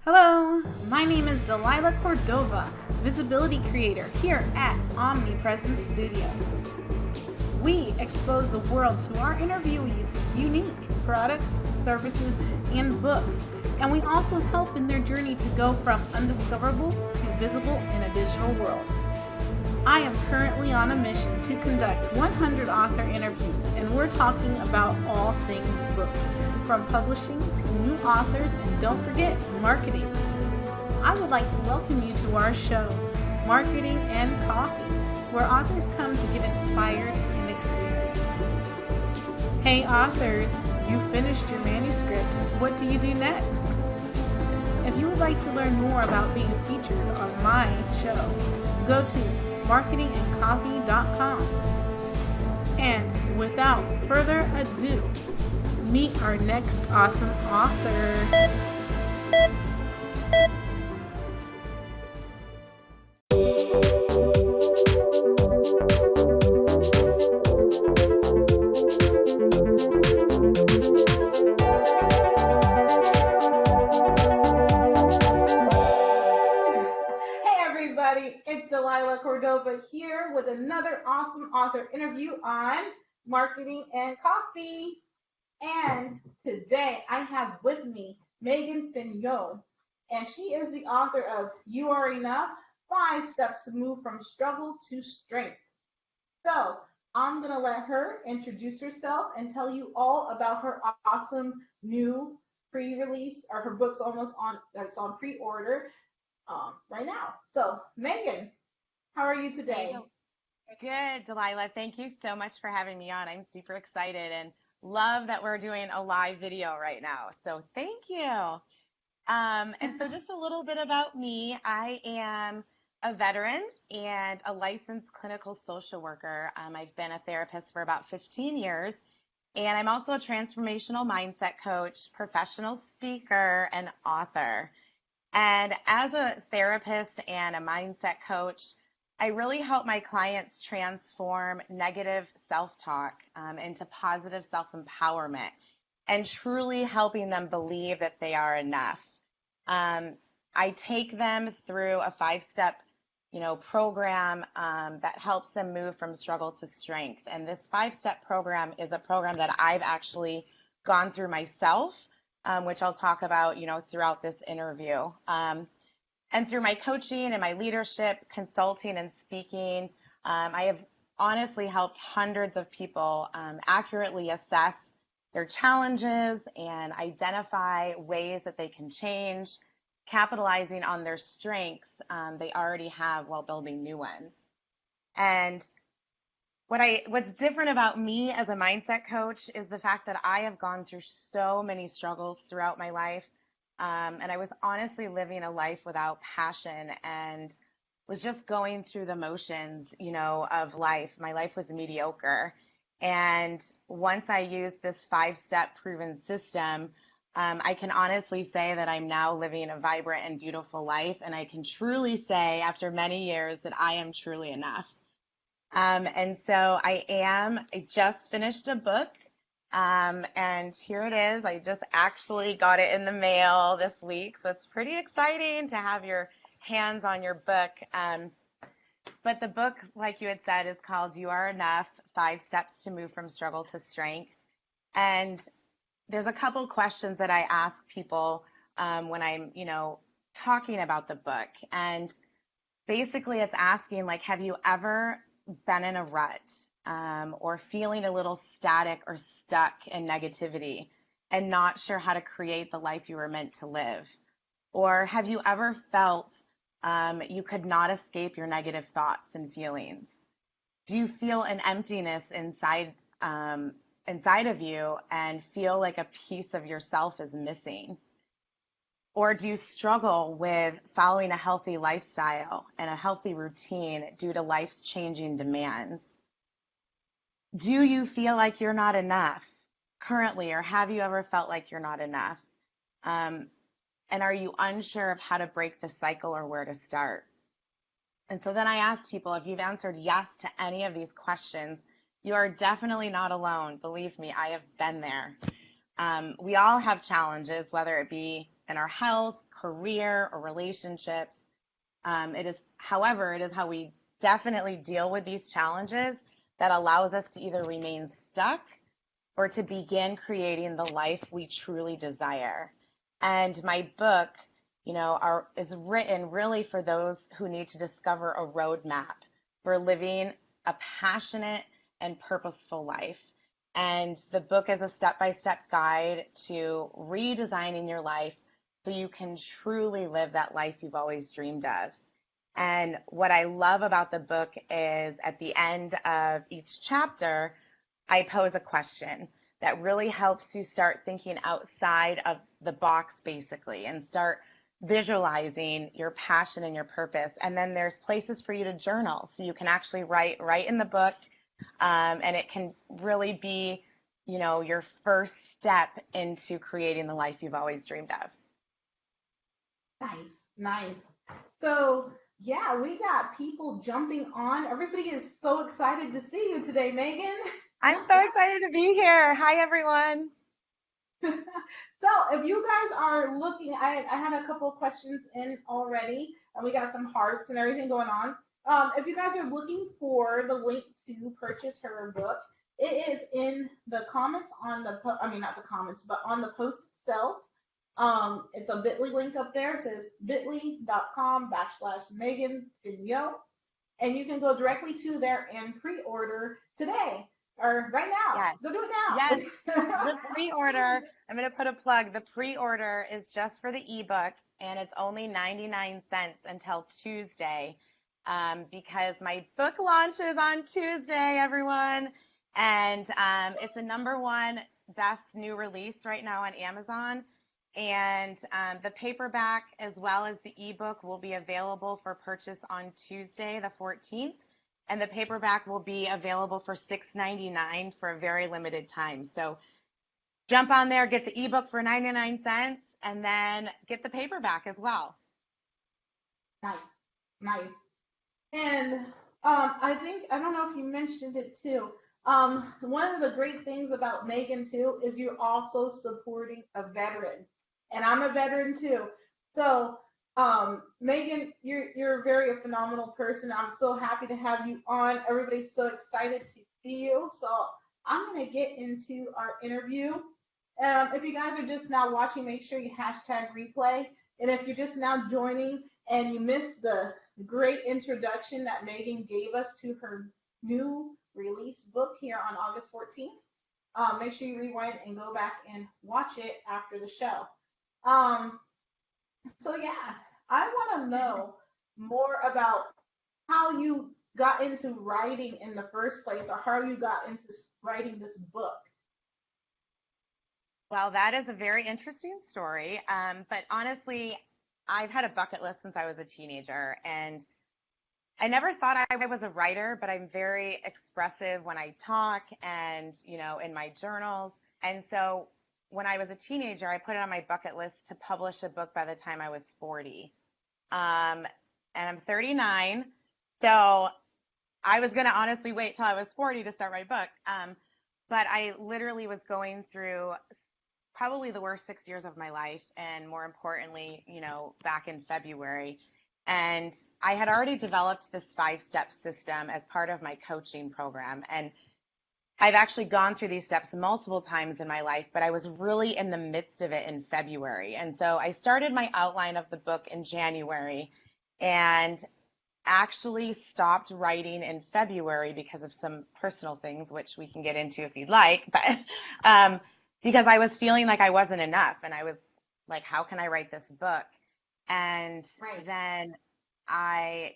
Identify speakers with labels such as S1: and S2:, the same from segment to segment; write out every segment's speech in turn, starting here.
S1: Hello, my name is Delilah Cordova, Visibility Creator here at Omnipresence Studios. We expose the world to our interviewees' unique products, services, and books, and we also help in their journey to go from undiscoverable to visible in a digital world. I am currently on a mission to conduct 100 author interviews, and we're talking about all things books, from publishing to new authors, and don't forget, marketing. I would like to welcome you to our show, Marketing and Coffee, where authors come to get inspired and experience. Hey authors, you finished your manuscript. What do you do next? If you would like to learn more about being featured on my show, go to marketingandcoffee.com. And without further ado, meet our next awesome author. It's Delilah Cordova here with another awesome author interview on Marketing and Coffee. And today I have with me Meghan Fenyoe, and she is the author of You Are Enough, 5 Steps to Move from Struggle to Strength. So I'm going to let her introduce herself and tell you all about her awesome new pre-release, or her book's almost on, it's on pre-order right now. So Meghan, how are you today?
S2: Good, Delilah. Thank you so much for having me on. I'm super excited and love that we're doing a live video right now. So thank you. And so just a little bit about me. I am a veteran and a licensed clinical social worker. I've been a therapist for about 15 years, and I'm also a transformational mindset coach, professional speaker, and author. And as a therapist and a mindset coach, I really help my clients transform negative self-talk into positive self-empowerment and truly helping them believe that they are enough. I take them through a 5-step, program that helps them move from struggle to strength. And this 5-step program is a program that I've actually gone through myself, which I'll talk about, throughout this interview. And through my coaching and my leadership, consulting and speaking, I have honestly helped hundreds of people accurately assess their challenges and identify ways that they can change, capitalizing on their strengths they already have while building new ones. And what's different about me as a mindset coach is the fact that I have gone through so many struggles throughout my life. And I was honestly living a life without passion and was just going through the motions, of life. My life was mediocre. And once I used this 5-step proven system, I can honestly say that I'm now living a vibrant and beautiful life. And I can truly say after many years that I am truly enough. And so I just finished a book. And here it is. I just actually got it in the mail this week. So it's pretty exciting to have your hands on your book. But the book, like you had said, is called You Are Enough, 5 Steps to Move from Struggle to Strength. And there's a couple questions that I ask people when I'm, talking about the book. And basically it's asking, like, have you ever been in a rut or feeling a little static or stuck in negativity and not sure how to create the life you were meant to live? Or have you ever felt you could not escape your negative thoughts and feelings? Do you feel an emptiness inside of you and feel like a piece of yourself is missing? Or do you struggle with following a healthy lifestyle and a healthy routine due to life's changing demands? Do you feel like you're not enough currently, or have you ever felt like you're not enough? And are you unsure of how to break the cycle or where to start? And so then I ask people, if you've answered yes to any of these questions, you are definitely not alone. Believe me, I have been there. We all have challenges, whether it be in our health, career or relationships. However, it is how we definitely deal with these challenges that allows us to either remain stuck or to begin creating the life we truly desire. And my book, is written really for those who need to discover a roadmap for living a passionate and purposeful life. And the book is a step-by-step guide to redesigning your life so you can truly live that life you've always dreamed of. And what I love about the book is at the end of each chapter, I pose a question that really helps you start thinking outside of the box, basically, and start visualizing your passion and your purpose. And then there's places for you to journal, so you can actually write in the book, and it can really be, your first step into creating the life you've always dreamed of.
S1: Nice. So, yeah, we got people jumping on. Everybody is so excited to see you today, Meghan.
S2: I'm so excited to be here. Hi, everyone.
S1: So if you guys are looking, I have a couple of questions in already, and we got some hearts and everything going on. If you guys are looking for the link to purchase her book, it is in the comments on the, not the comments, but on the post itself. It's a bit.ly link up there. It says bit.ly.com/Meghan Fenyoe. And you can go directly to there and pre-order today or right now.
S2: Yes.
S1: Go do it now.
S2: Yes. The pre-order, I'm going to put a plug. The pre-order is just for the ebook, and it's only 99 cents until Tuesday, because my book launches on Tuesday, everyone. And it's a #1 best new release right now on Amazon. And the paperback as well as the ebook will be available for purchase on Tuesday, the 14th. And the paperback will be available for $6.99 for a very limited time. So jump on there, get the ebook for 99 cents, and then get the paperback as well.
S1: Nice. And I don't know if you mentioned it too. One of the great things about Meghan too is you're also supporting a veteran. And I'm a veteran too. So, Meghan, you're a phenomenal person. I'm so happy to have you on. Everybody's so excited to see you. So I'm going to get into our interview. If you guys are just now watching, make sure you #replay. And if you're just now joining and you missed the great introduction that Meghan gave us to her new release book here on August 14th, make sure you rewind and go back and watch it after the show. So yeah, I want to know more about how you got into writing in the first place, or how you got into writing this book.
S2: Well, that is a very interesting story. But honestly, I've had a bucket list since I was a teenager, and I never thought I was a writer, but I'm very expressive when I talk and, in my journals. And so when I was a teenager, I put it on my bucket list to publish a book by the time I was 40. And I'm 39. So I was going to honestly wait till I was 40 to start my book. But I literally was going through probably the worst 6 years of my life. And more importantly, back in February. And I had already developed this 5-step system as part of my coaching program. And I've actually gone through these steps multiple times in my life, but I was really in the midst of it in February. And so I started my outline of the book in January and actually stopped writing in February because of some personal things, which we can get into if you'd like, but because I was feeling like I wasn't enough. And I was like, how can I write this book? And then I,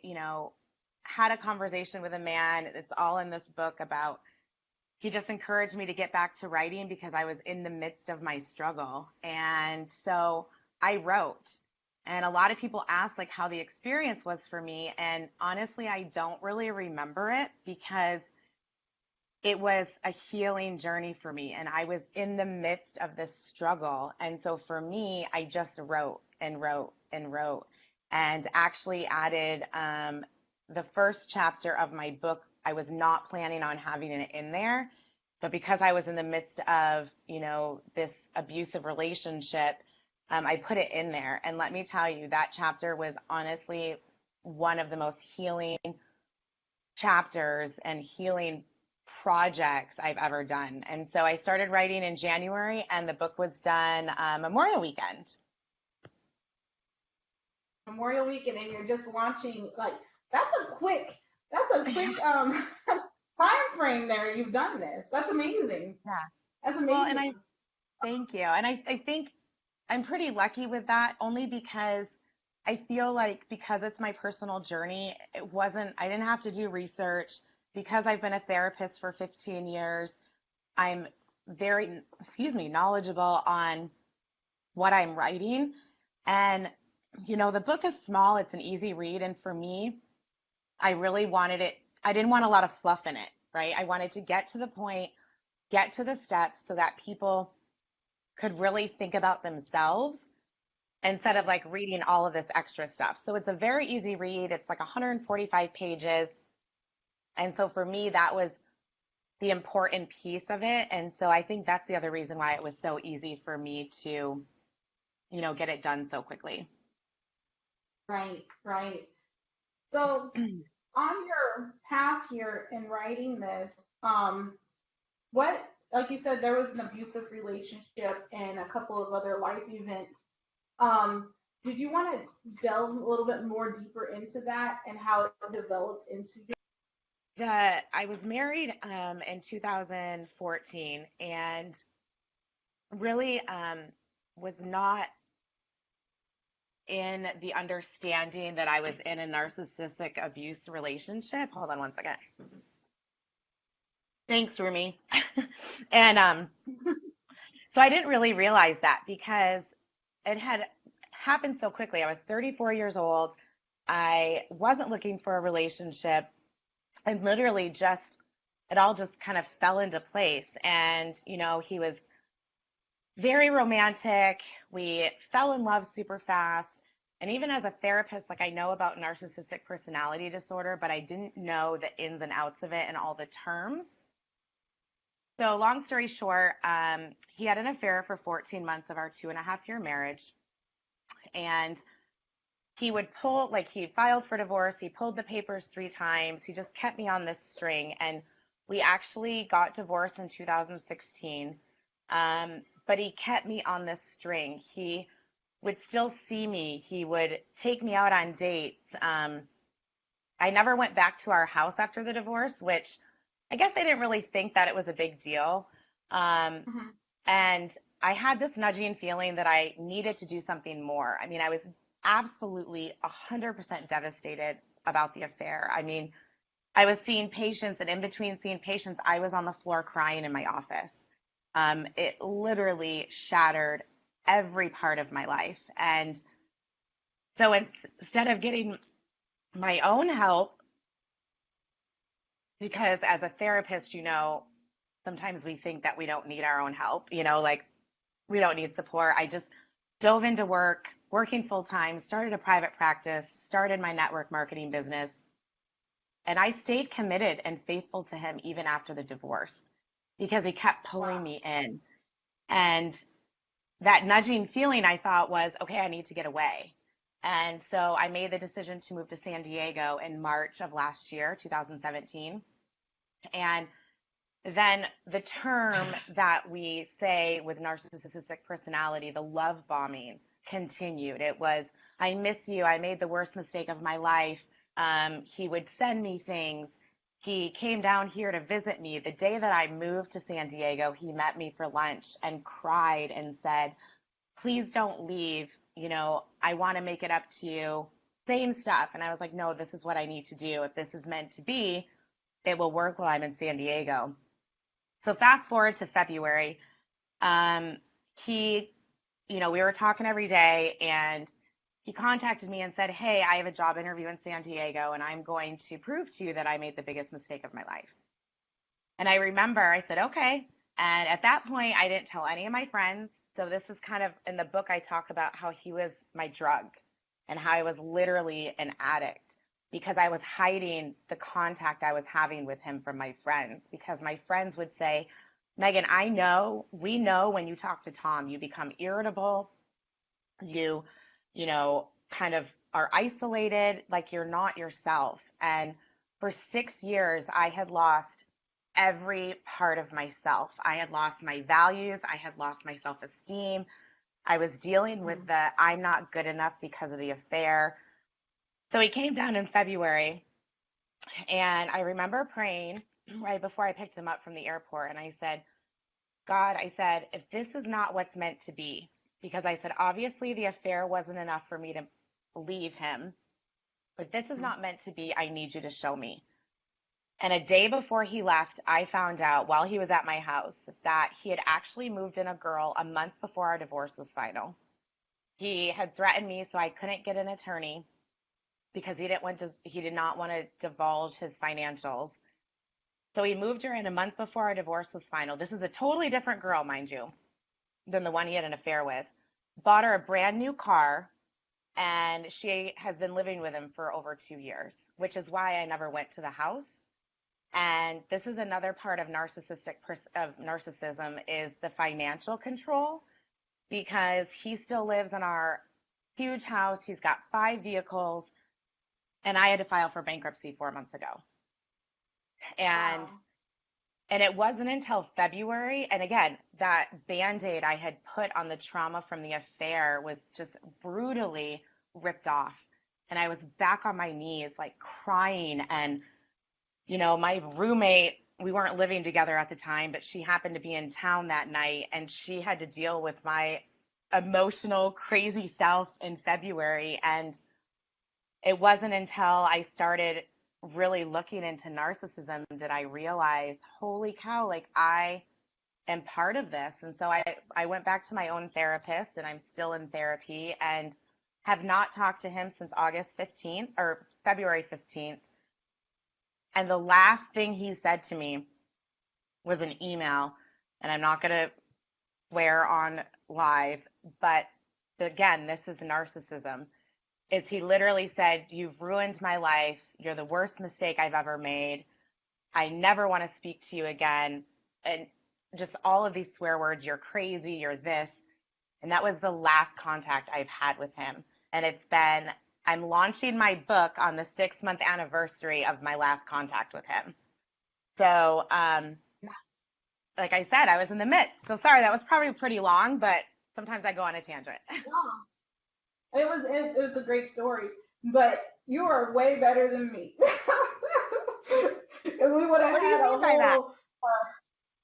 S2: had a conversation with a man. It's all in this book about, he just encouraged me to get back to writing because I was in the midst of my struggle. And so I wrote. And a lot of people ask how the experience was for me. And honestly, I don't really remember it because it was a healing journey for me. And I was in the midst of this struggle. And so for me, I just wrote and wrote and wrote, and actually added the first chapter of my book. I was not planning on having it in there, but because I was in the midst of, this abusive relationship, I put it in there. And let me tell you, that chapter was honestly one of the most healing chapters and healing projects I've ever done. And so I started writing in January, and the book was done Memorial Weekend.
S1: Memorial Weekend, and you're just launching, like, that's a quick time frame there. You've done this. That's amazing.
S2: Yeah.
S1: That's
S2: Well, and
S1: amazing.
S2: I thank you. And I think I'm pretty lucky with that, only because I feel like because it's my personal journey, I didn't have to do research. Because I've been a therapist for 15 years, I'm very, knowledgeable on what I'm writing. And, the book is small, it's an easy read. And for me, I really wanted it, I didn't want a lot of fluff in it, right? I wanted to get to the point, get to the steps so that people could really think about themselves instead of like reading all of this extra stuff. So it's a very easy read. It's like 145 pages. And so for me, that was the important piece of it. And so I think that's the other reason why it was so easy for me to, get it done so quickly.
S1: Right, right. So on your path here in writing this, what, like you said, there was an abusive relationship and a couple of other life events. Did you want to delve a little bit more deeper into that and how it developed into your?
S2: I was married in 2014 and really was not in the understanding that I was in a narcissistic abuse relationship. Hold on one second. Thanks, Rumi. And so I didn't really realize that because it had happened so quickly. I was 34 years old. I wasn't looking for a relationship, and literally it all just kind of fell into place. And, he was very romantic. We fell in love super fast. And even as a therapist, like I know about narcissistic personality disorder, but I didn't know the ins and outs of it and all the terms. So long story short, he had an affair for 14 months of our 2.5-year marriage. And he would pull, like he filed for divorce. He pulled the papers 3 times. He just kept me on this string. And we actually got divorced in 2016. But he kept me on this string. He would still see me. He would take me out on dates. I never went back to our house after the divorce, which I guess I didn't really think that it was a big deal.
S1: Mm-hmm.
S2: And I had this nudging feeling that I needed to do something more. I mean, I was absolutely 100% devastated about the affair. I mean, I was seeing patients, and in between seeing patients, I was on the floor crying in my office. It literally shattered every part of my life. And so instead of getting my own help, because as a therapist, sometimes we think that we don't need our own help, like we don't need support. I just dove into working full time, started a private practice, started my network marketing business. And I stayed committed and faithful to him even after the divorce because he kept pulling me in. And that nudging feeling I thought was, okay, I need to get away. And so I made the decision to move to San Diego in March of last year, 2017. And then the term that we say with narcissistic personality, the love bombing, continued. It was, I miss you. I made the worst mistake of my life. He would send me things. He came down here to visit me. The day that I moved to San Diego, he met me for lunch and cried and said, please don't leave. I want to make it up to you. Same stuff. And I was like, no, this is what I need to do. If this is meant to be, it will work while I'm in San Diego. So fast forward to February. We were talking every day, and he contacted me and said, hey, I have a job interview in San Diego, and I'm going to prove to you that I made the biggest mistake of my life. And I remember I said, okay. And at that point, I didn't tell any of my friends. So this is kind of in the book, I talk about how he was my drug and how I was literally an addict because I was hiding the contact I was having with him from my friends, because my friends would say, Meghan, we know when you talk to Tom, you become irritable, You, kind of are isolated, like you're not yourself. And for 6 years, I had lost every part of myself. I had lost my values. I had lost my self-esteem. I was dealing with the I'm not good enough because of the affair. So he came down in February, and I remember praying right before I picked him up from the airport. And I said, God, I said, if this is not what's meant to be, because I said, obviously the affair wasn't enough for me to leave him, but this is not meant to be. I need you to show me. And a day before he left, I found out while he was at my house that he had actually moved in a girl a month before our divorce was final. He had threatened me so I couldn't get an attorney because he did not want to divulge his financials. So he moved her in a month before our divorce was final. This is a totally different girl, mind you, than the one he had an affair with. Bought her a brand new car, and she has been living with him for over 2 years, which is why I never went to the house. And this is another part of narcissism is the financial control, because he still lives in our huge house. He's got 5 vehicles, and I had to file for bankruptcy 4 months ago. And
S1: Wow.
S2: and it wasn't until February, and again, that Band-Aid I had put on the trauma from the affair was just brutally ripped off. And I was back on my knees, like crying. And, my roommate, we weren't living together at the time, but she happened to be in town that night, and she had to deal with my emotional, crazy self in February. And it wasn't until I started really looking into narcissism did I realize, holy cow, like I am part of this. And so I went back to my own therapist, and I'm still in therapy and have not talked to him since August 15th or February 15th. And the last thing he said to me was an email, and I'm not going to swear on live, but again, this is narcissism. Is he literally said, you've ruined my life. You're the worst mistake I've ever made. I never want to speak to you again. And just all of these swear words, you're crazy, you're this. And that was the last contact I've had with him. And I'm launching my book on the 6-month anniversary of my last contact with him. So, like I said, I was in the midst. So sorry, that was probably pretty long, but sometimes I go on a tangent.
S1: It was a great story, but you are way better than me. Because we would have
S2: What do you
S1: had a
S2: mean by that?
S1: whole,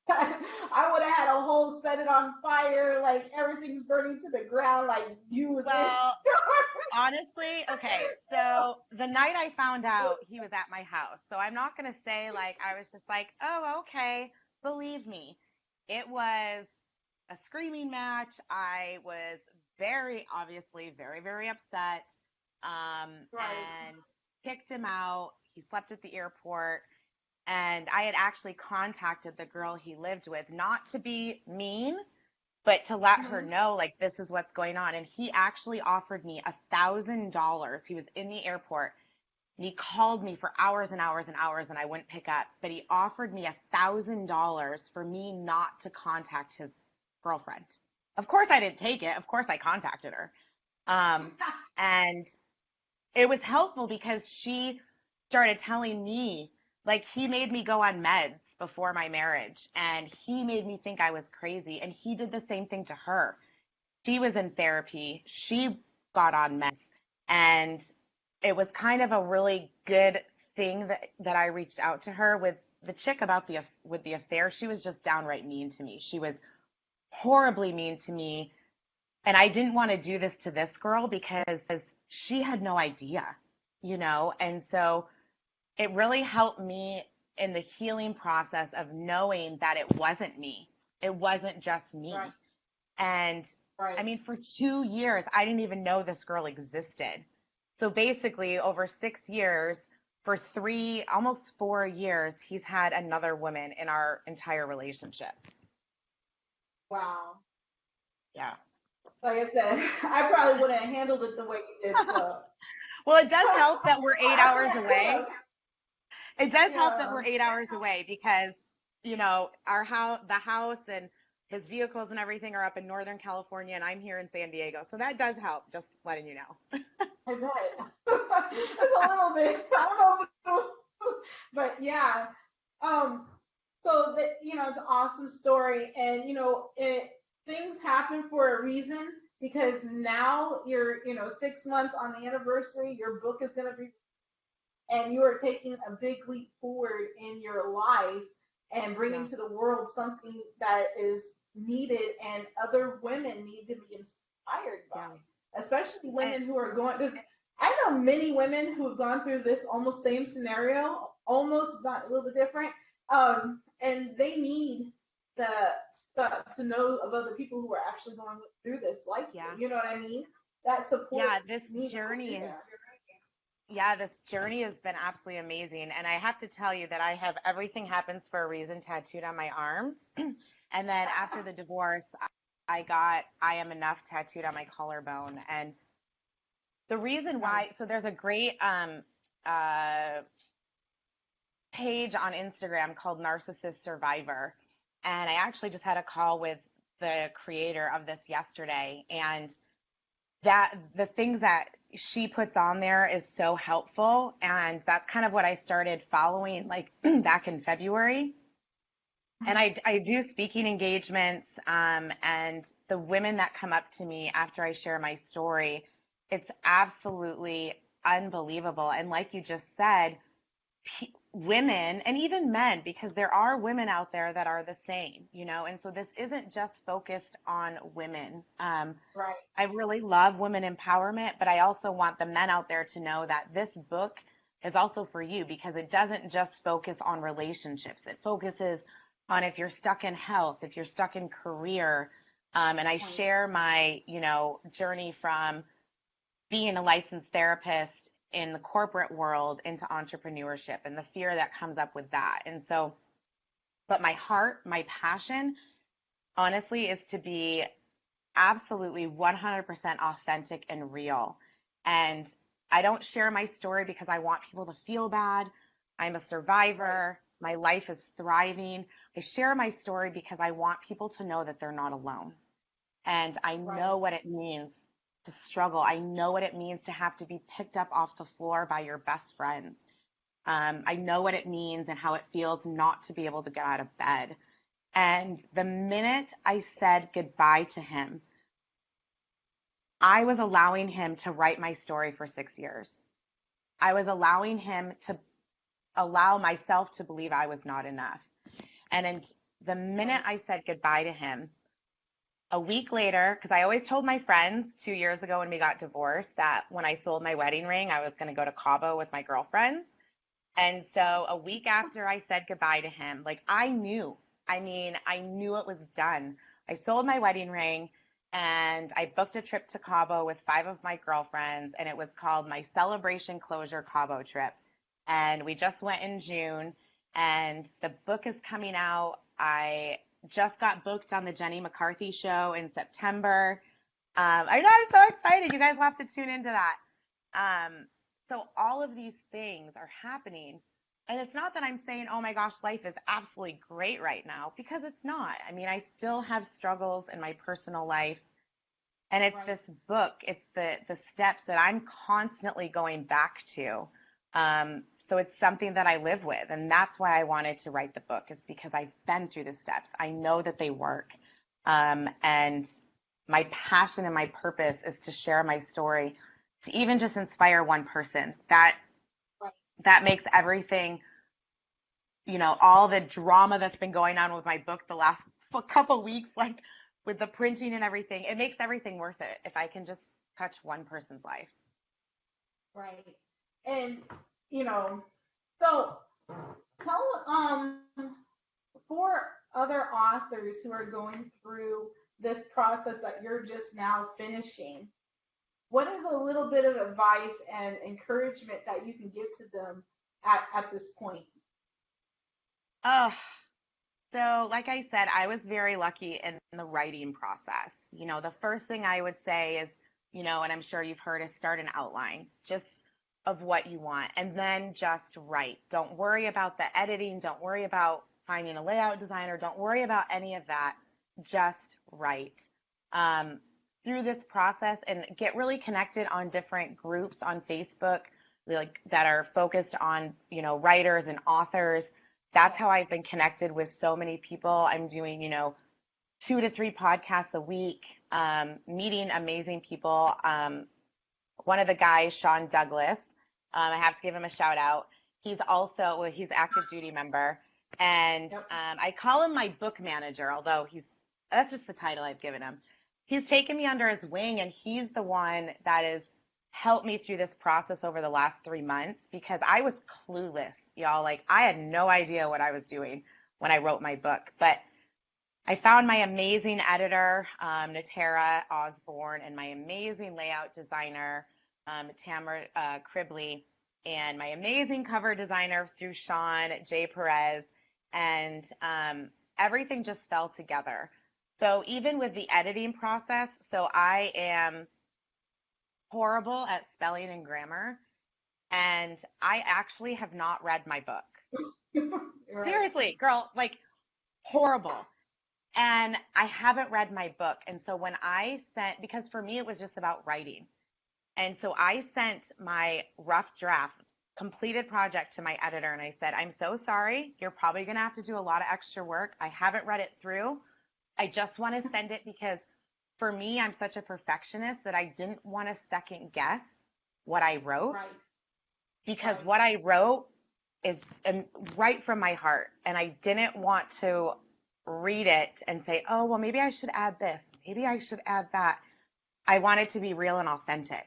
S1: I would have had a whole set it on fire, like everything's burning to the ground, like you was
S2: Well, honestly, okay, so the night I found out he was at my house, so I'm not going to say like I was just like, oh, okay, believe me. It was a screaming match. I was obviously very, very upset,
S1: right.
S2: and kicked him out. He slept at the airport. And I had actually contacted the girl he lived with, not to be mean, but to let her
S1: Mhm.
S2: know, like, this is what's going on. And he actually offered me $1,000. He was in the airport, and he called me for hours and hours and hours, and I wouldn't pick up. But he offered me $1,000 for me not to contact his girlfriend. Of course, I didn't take it. Of course, I contacted her. And it was helpful because she started telling me, like, he made me go on meds before my marriage, and he made me think I was crazy. And he did the same thing to her. She was in therapy. She got on meds. And it was kind of a really good thing that I reached out to her with the chick about with the affair. She was just downright mean to me. She was horribly mean to me. And I didn't want to do this to this girl because she had no idea. And so it really helped me in the healing process of knowing that it wasn't me. It wasn't just me.
S1: Right.
S2: And I
S1: Right.
S2: mean, for 2 years, I didn't even know this girl existed. So basically, over 6 years, for almost 4 years, he's had another woman in our entire relationship.
S1: Wow.
S2: Yeah.
S1: Like I said, I probably wouldn't have handled it the way you did. So
S2: Well, it does help that we're 8 hours
S1: I
S2: away. It does help that
S1: yeah.
S2: we're 8 hours away because, our house, the house and his vehicles and everything are up in Northern California, and I'm here in San Diego. So that does help, just letting you know.
S1: I bet. It's a little bit. I don't know, but yeah. Um, so that it's an awesome story, and things happen for a reason because now you're 6 months on the anniversary. Your book is going to be, and you are taking a big leap forward in your life and
S2: Yeah.
S1: bringing to the world something that is needed and other women need to be inspired by,
S2: Yeah.
S1: especially
S2: And
S1: women who are going. Because I know many women who have gone through this almost same scenario, almost not a little bit different, and they need the stuff to know of other people who are actually going through this like
S2: yeah.
S1: you. You know what I mean? That support
S2: Yeah, this
S1: needs to be
S2: journey is
S1: there.
S2: yeah, this journey has been absolutely amazing. And I have to tell you that I have everything happens for a reason tattooed on my arm. And then after the divorce, I got I am enough tattooed on my collarbone. And the reason
S1: Right.
S2: why, so there's a great page on Instagram called Narcissist Survivor. And I actually just had a call with the creator of this yesterday. And that the things that she puts on there is so helpful. And that's kind of what I started following like back in February. And I do speaking engagements, and the women that come up to me after I share my story, it's absolutely unbelievable. And like you just said, women and even men, because there are women out there that are the same, and so this isn't just focused on women.
S1: Right.
S2: I really love women empowerment, but I also want the men out there to know that this book is also for you because it doesn't just focus on relationships. It focuses on if you're stuck in health, if you're stuck in career. And I share my, journey from being a licensed therapist in the corporate world into entrepreneurship and the fear that comes up with that. And so, but my heart, my passion, honestly, is to be absolutely 100% authentic and real. And I don't share my story because I want people to feel bad. I'm a survivor. My life is thriving. I share my story because I want people to know that they're not alone. And I
S1: Right.
S2: know what it means to struggle. I know what it means to have to be picked up off the floor by your best friends. I know what it means and how it feels not to be able to get out of bed. And the minute I said goodbye to him, I was allowing him to write my story for 6 years. I was allowing him to allow myself to believe I was not enough. And the minute I said goodbye to him, a week later, because I always told my friends 2 years ago when we got divorced that when I sold my wedding ring, I was going to go to Cabo with my girlfriends. And so a week after I said goodbye to him, like I knew it was done. I sold my wedding ring and I booked a trip to Cabo with 5 of my girlfriends, and it was called my Celebration Closure Cabo trip. And we just went in June, and the book is coming out. I just got booked on the Jenny McCarthy show in September. I know, I'm so excited. You guys will have to tune into that. So all of these things are happening. And it's not that I'm saying, oh my gosh, life is absolutely great right now, because it's not. I mean, I still have struggles in my personal life. And it's this book, it's the steps that I'm constantly going back to. So it's something that I live with. And that's why I wanted to write the book, is because I've been through the steps. I know that they work. And my passion and my purpose is to share my story, to even just inspire one person. That makes everything, all the drama that's been going on with my book the last couple weeks, like with the printing and everything, it makes everything worth it if I can just touch one person's life.
S1: Right. And so tell for other authors who are going through this process that you're just now finishing, what is a little bit of advice and encouragement that you can give to them at this point?
S2: Oh, so like I said, I was very lucky in the writing process. The first thing I would say is, and I'm sure you've heard, is start an outline just of what you want, and then just write. Don't worry about the editing. Don't worry about finding a layout designer. Don't worry about any of that. just right through this process and get really connected on different groups on Facebook, like that are focused on, writers and authors. That's how I've been connected with so many people. I'm doing, 2 to 3 podcasts a week, meeting amazing people. One of the guys, Sean Douglas, I have to give him a shout out. He's active duty member, and I call him my book manager, although that's just the title I've given him. He's taken me under his wing, and he's the one that has helped me through this process over the last 3 months, because I was clueless, y'all. Like, I had no idea what I was doing when I wrote my book, but I found my amazing editor, Natara Osborne, and my amazing layout designer, Tamara Cribley, and my amazing cover designer through Sean J. Perez, and everything just fell together. So even with the editing process, so I am horrible at spelling and grammar, and I actually have not read my book. Right. Seriously, girl, like horrible. And I haven't read my book. And so when because for me, it was just about writing. And so I sent my rough draft, completed project to my editor, and I said, I'm so sorry. You're probably going to have to do a lot of extra work. I haven't read it through. I just want to send it because for me, I'm such a perfectionist that I didn't want to second guess what I wrote, right, because what I wrote is right from my heart. And I didn't want to read it and say, oh, well, maybe I should add this. Maybe I should add that. I want it to be real and authentic.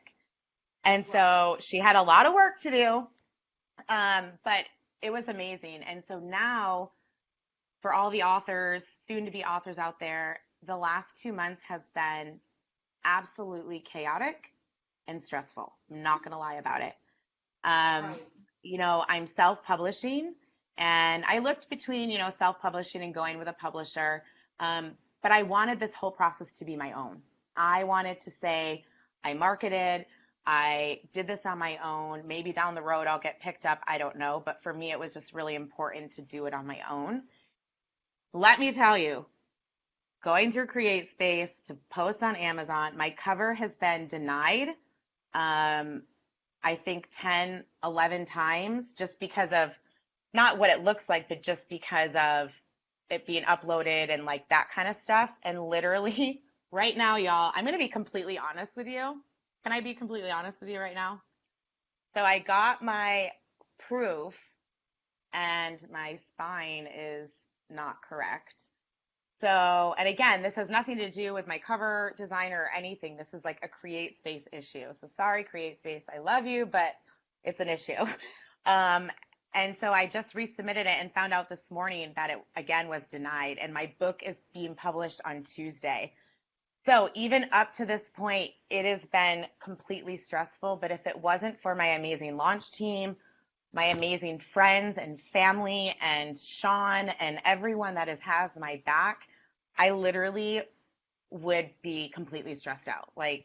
S2: And so she had a lot of work to do, but it was amazing. And so now for all the authors, soon to be authors out there, the last 2 months has been absolutely chaotic and stressful. I'm not going to lie about it. Right. I'm self-publishing, and I looked between, self-publishing and going with a publisher. But I wanted this whole process to be my own. I wanted to say, I marketed, I did this on my own. Maybe down the road I'll get picked up. I don't know. But for me, it was just really important to do it on my own. Let me tell you, going through CreateSpace to post on Amazon, my cover has been denied, I think 10, 11 times, just because of not what it looks like, but just because of it being uploaded and like that kind of stuff. And literally right now, y'all, I'm going to be completely honest with you. Can I be completely honest with you right now? So I got my proof and my spine is not correct. So, and again, this has nothing to do with my cover design or anything. This is like a CreateSpace issue. So sorry, CreateSpace, I love you, but it's an issue. And so I just resubmitted it and found out this morning that it, again, was denied. And my book is being published on Tuesday. So even up to this point, it has been completely stressful. But if it wasn't for my amazing launch team, my amazing friends and family and Sean and everyone that has my back, I literally would be completely stressed out, like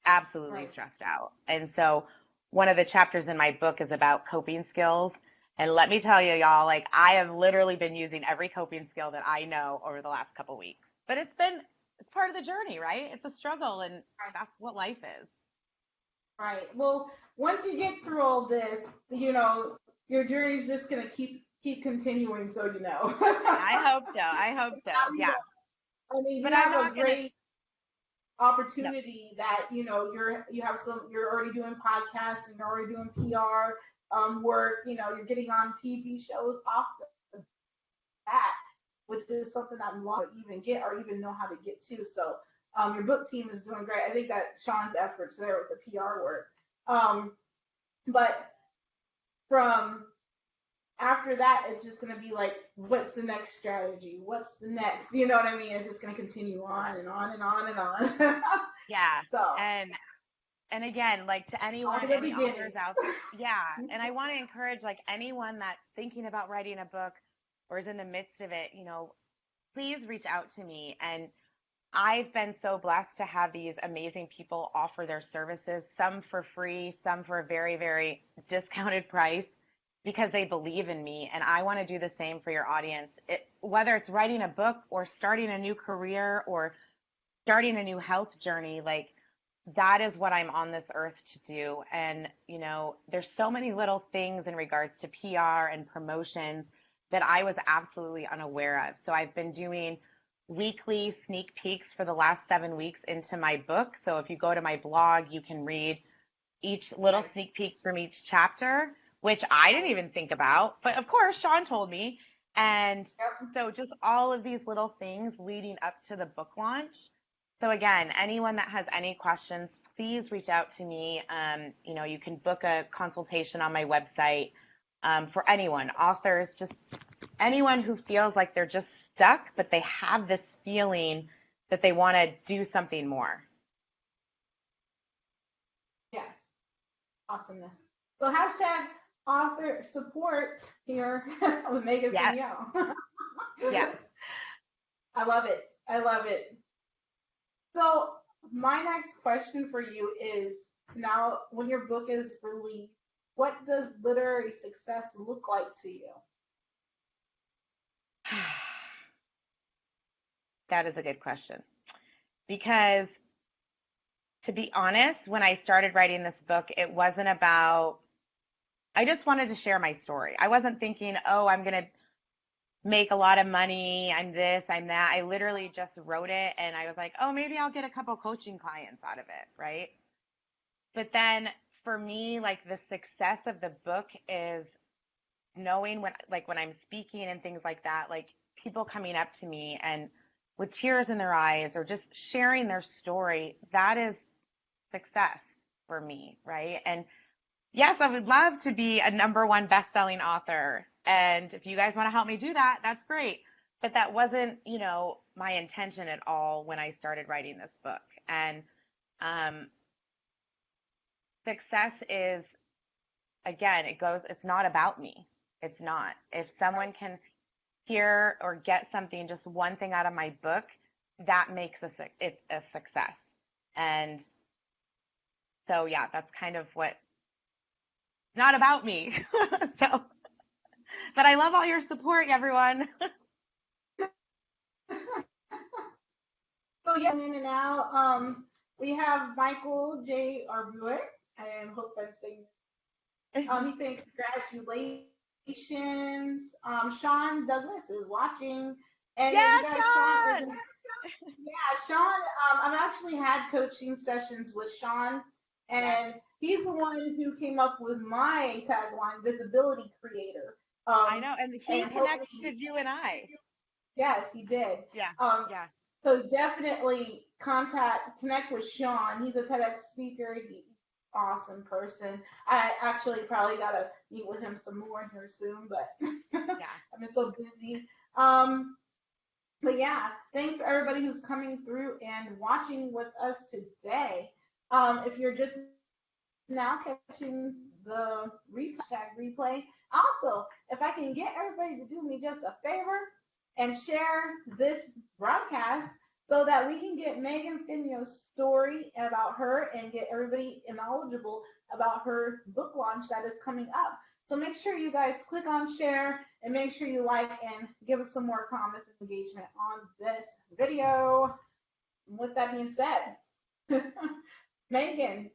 S2: absolutely stressed out. And so one of the chapters in my book is about coping skills. And let me tell you, y'all, like I have literally been using every coping skill that I know over the last couple of weeks. But it's part of the journey, right? It's a struggle, and that's what life is.
S1: Right. Well, once you get through all this, your journey is just going to keep continuing, so you know.
S2: I hope so. Yeah.
S1: I mean, you have a great opportunity that, you're already doing podcasts and you're already doing PR work, you're getting on TV shows off the bat, which is something that we want to even get or even know how to get to. So your book team is doing great. I think that Sean's efforts there with the PR work. But from after that, it's just going to be like, what's the next strategy? What's the next? You know what I mean? It's just going to continue on and on and on and on.
S2: Yeah. So, and again, like to anyone, any authors out there, yeah. And I want to encourage like anyone that's thinking about writing a book or is in the midst of it, please reach out to me. And I've been so blessed to have these amazing people offer their services, some for free, some for a very, very discounted price. because they believe in me. And I want to do the same for your audience. Whether it's writing a book or starting a new career or starting a new health journey, like that is what I'm on this earth to do. And, there's so many little things in regards to PR and promotions that I was absolutely unaware of. So I've been doing weekly sneak peeks for the last 7 weeks into my book. So if you go to my blog, you can read each little sneak peeks from each chapter, which I didn't even think about. But of course, Sean told me. And so just all of these little things leading up to the book launch. So again, anyone that has any questions, please reach out to me. You can book a consultation on my website for anyone, authors, just anyone who feels like they're just stuck, but they have this feeling that they want to do something more.
S1: Yes. Awesomeness. So hashtag author support here with Meghan Fenyoe.
S2: Yes.
S1: I love it. I love it. So my next question for you is, now when your book is released, what does literary success look like to you?
S2: That is a good question. Because to be honest, when I started writing this book, it wasn't about, I just wanted to share my story. I wasn't thinking, oh, I'm going to make a lot of money, I'm this, I'm that. I literally just wrote it and I was like, oh, maybe I'll get a couple coaching clients out of it, right? But then for me, like the success of the book is knowing when I'm speaking and things like that, like people coming up to me and with tears in their eyes or just sharing their story, that is success for me, right? And yes, I would love to be a #1 best-selling author. And if you guys want to help me do that, that's great. But that wasn't, my intention at all when I started writing this book. And success is, again, it's not about me. It's not. If someone can hear or get something, just one thing out of my book, that makes it's a success. And so, yeah, that's kind of what, not about me. So, but I love all your support, everyone.
S1: So yeah, in and out. We have Michael J. Arbuer. I hope I'm saying. He's saying congratulations. Sean Douglas is watching, and
S2: Yeah,
S1: you guys,
S2: Sean.
S1: Sean. I've actually had coaching sessions with Sean, and he's the one who came up with my tagline, visibility creator.
S2: I know, and he connected you and I.
S1: Yes, he did.
S2: Yeah, yeah.
S1: So definitely connect with Sean. He's a TEDx speaker. He's an awesome person. I actually probably gotta meet with him some more here soon, but I've been so busy. But yeah, thanks to everybody who's coming through and watching with us today. If you're just now catching the replay, also, if I can get everybody to do me just a favor and share this broadcast so that we can get Meghan Fenyoe's story about her and get everybody knowledgeable about her book launch that is coming up. So make sure you guys click on share and make sure you like and give us some more comments and engagement on this video. With that being said, Meghan,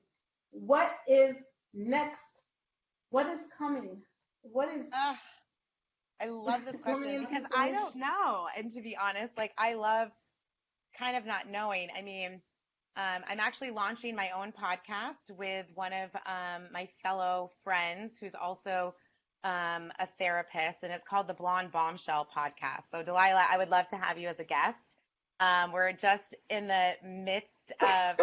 S1: what is next? What is coming? What is
S2: I love this question because I don't know. And to be honest, like I love kind of not knowing. I mean, I'm actually launching my own podcast with one of my fellow friends who's also a therapist, and it's called the Blonde Bombshell Podcast. So Delilah, I would love to have you as a guest. We're just in the midst of,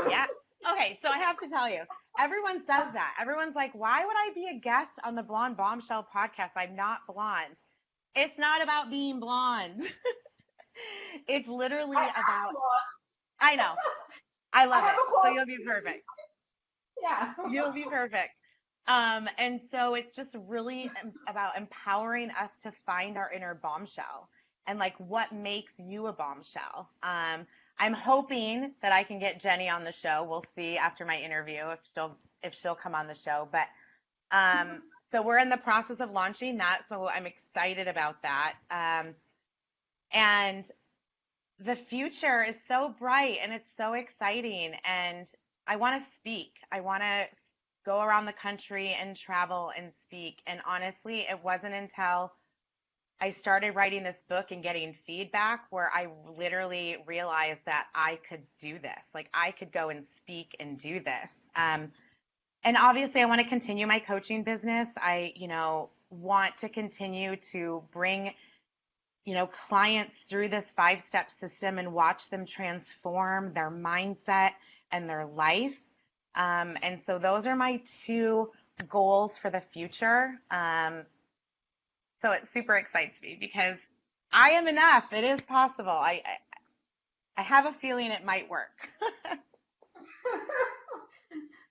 S2: Okay, so I have to tell you, everyone says that. Everyone's like, why would I be a guest on the Blonde Bombshell Podcast? I'm not blonde. It's not about being blonde. It's literally about, I know. I love it. So you'll be perfect.
S1: Yeah.
S2: You'll be perfect. And so it's just really about empowering us to find our inner bombshell and like what makes you a bombshell. I'm hoping that I can get Jenny on the show. We'll see after my interview if she'll come on the show. But So we're in the process of launching that. So I'm excited about that. And the future is so bright and it's so exciting. And I want to speak. I want to go around the country and travel and speak. And honestly, it wasn't until I started writing this book and getting feedback where I literally realized that I could do this. Like I could go and speak and do this. And obviously I want to continue my coaching business. I, want to continue to bring, clients through this 5-step system and watch them transform their mindset and their life. And so those are my 2 goals for the future. So it super excites me because I am enough. It is possible. I have a feeling it might work.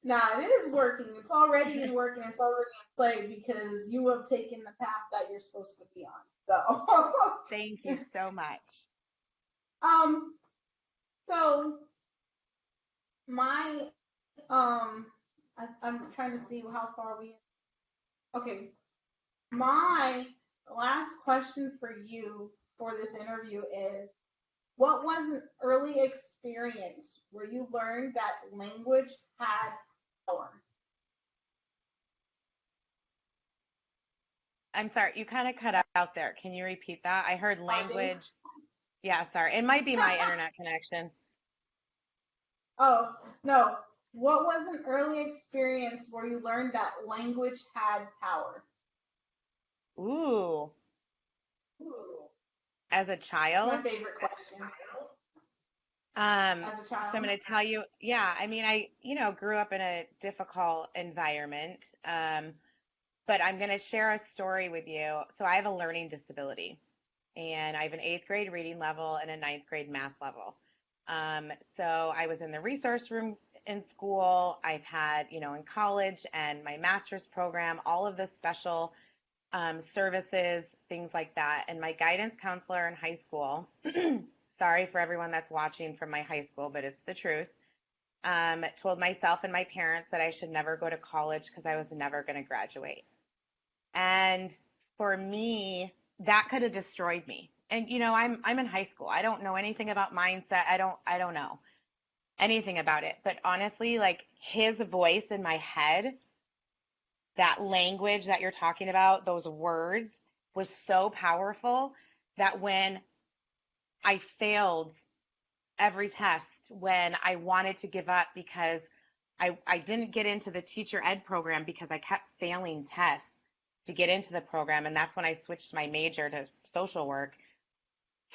S1: Nah, it is working. It's already working. It's already in play because you have taken the path that you're supposed to be on. So,
S2: Thank you so much.
S1: um, so my I'm trying to see how far we. Okay, my last question for you for this interview is: what was an early experience where you learned that language had power?
S2: I'm sorry, you kind of cut out there. Can you repeat that? I heard
S1: I did.
S2: language. Yeah, sorry. It might be my internet connection.
S1: Oh, no. What was an early experience where you learned that language had power?
S2: Ooh,
S1: Ooh,
S2: as a
S1: my
S2: child.
S1: favorite question.
S2: Um,
S1: As a
S2: so I'm
S1: child?
S2: going to tell you, yeah, I mean, I, grew up in a difficult environment. But I'm going to share a story with you. So I have a learning disability and I have an 8th grade reading level and a 9th grade math level. So I was in the resource room in school. I've had, in college and my master's program, all of the special services, things like that. And my guidance counselor in high school, sorry for everyone that's watching from my high school, but it's the truth, told myself and my parents that I should never go to college because I was never going to graduate. And for me, that could have destroyed me. And I'm in high school. I don't know anything about mindset. I don't know anything about it. But honestly, like his voice in my head, that language that you're talking about, those words was so powerful that when I failed every test, when I wanted to give up because I didn't get into the teacher ed program because I kept failing tests to get into the program. And that's when I switched my major to social work.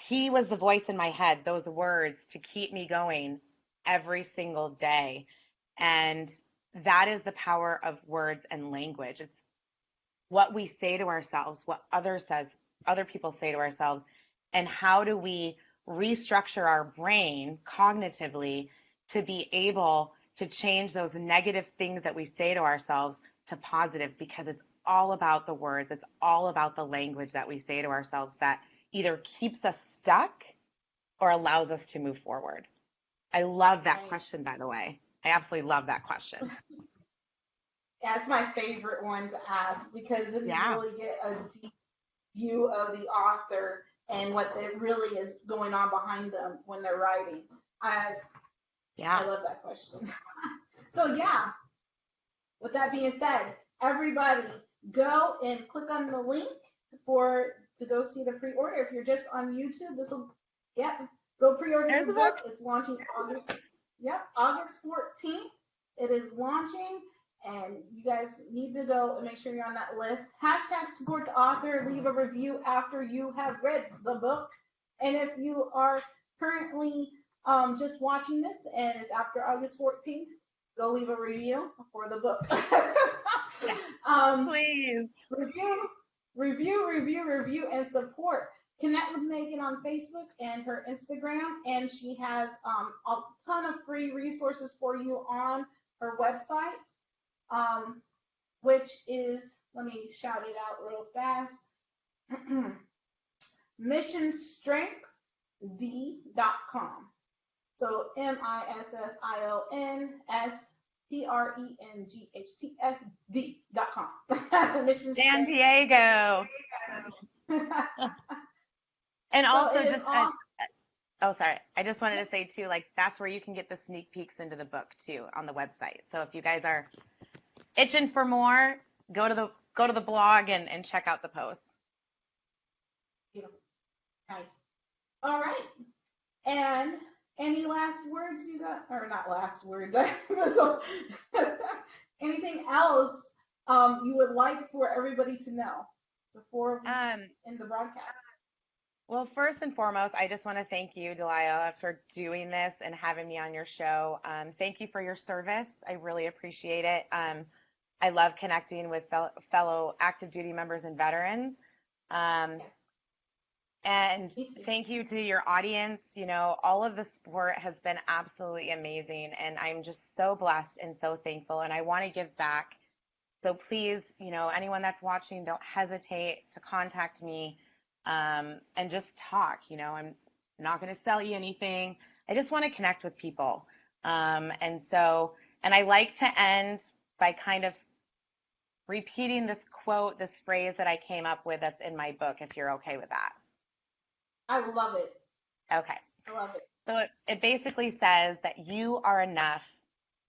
S2: He was the voice in my head, those words to keep me going every single day. And that is the power of words and language. It's what we say to ourselves, what other people say to ourselves, and how do we restructure our brain cognitively to be able to change those negative things that we say to ourselves to positive, because it's all about the words, it's all about the language that we say to ourselves that either keeps us stuck or allows us to move forward. I love that
S1: Right.
S2: question, by the way. I absolutely love that question.
S1: Yeah, it's my favorite one to ask because then you
S2: Yeah.
S1: really get a deep view of the author and what really is going on behind them when they're writing. I
S2: Yeah.
S1: I love that question. So yeah, with that being said, everybody go and click on the link to go see the pre-order. If you're just on YouTube, go pre-order
S2: There's
S1: the
S2: a
S1: book.
S2: book.
S1: It's launching August 14th. It is launching, and you guys need to go and make sure you're on that list. Hashtag support the author. Leave a review after you have read the book. And if you are currently just watching this and it's after August 14th, go leave a review for the book.
S2: Yes,
S1: um,
S2: please.
S1: review, and support. Connect with Meghan on Facebook and her Instagram, and she has a ton of free resources for you on her website, which is, let me shout it out real fast, missionstrengthd.com. So MISSIONSTRENGTHD.com. TRENGHTSD.com. Mission
S2: San
S1: Statement.
S2: Diego. And
S1: So
S2: also
S1: it is
S2: just,
S1: off.
S2: oh, sorry. I just wanted to say too, like that's where you can get the sneak peeks into the book too on the website. So if you guys are itching for more, go to the blog and check out the posts.
S1: Nice. All right. And any last words you got, or not last words? So, anything else you would like for everybody to know before we end the broadcast?
S2: Well, first and foremost, I just want to thank you, Delilah, for doing this and having me on your show. Thank you for your service. I really appreciate it. I love connecting with fellow active duty members and veterans.
S1: Yes.
S2: And thank you to your audience. You know, all of the support has been absolutely amazing, and I'm just so blessed and so thankful, and I want to give back. So please, you know, anyone that's watching, don't hesitate to contact me and just talk. You know, I'm not going to sell you anything. I just want to connect with people. And I like to end by kind of repeating this quote, this phrase that I came up with that's in my book, if you're okay with that.
S1: I love it.
S2: Okay.
S1: I love it.
S2: So it basically says that you are enough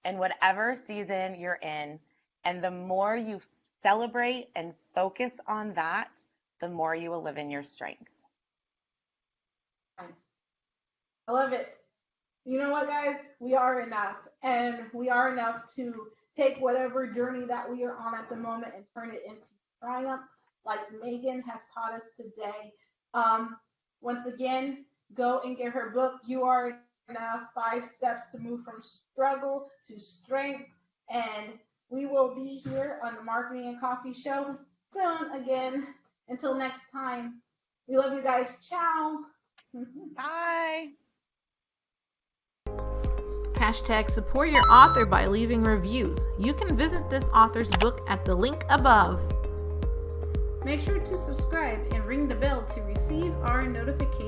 S2: in whatever season you're in, and the more you celebrate and focus on that, the more you will live in your strength.
S1: Nice. I love it. You know what, guys? We are enough, and we are enough to take whatever journey that we are on at the moment and turn it into triumph, like Meghan has taught us today. Once again, go and get her book, You Are Enough, 5 Steps to Move from Struggle to Strength. And we will be here on the Marketing and Coffee Show soon again. Until next time, we love you guys. Ciao.
S2: Bye.
S1: Hashtag support your author by leaving reviews. You can visit this author's book at the link above. Make sure to subscribe and ring the bell to receive our notifications.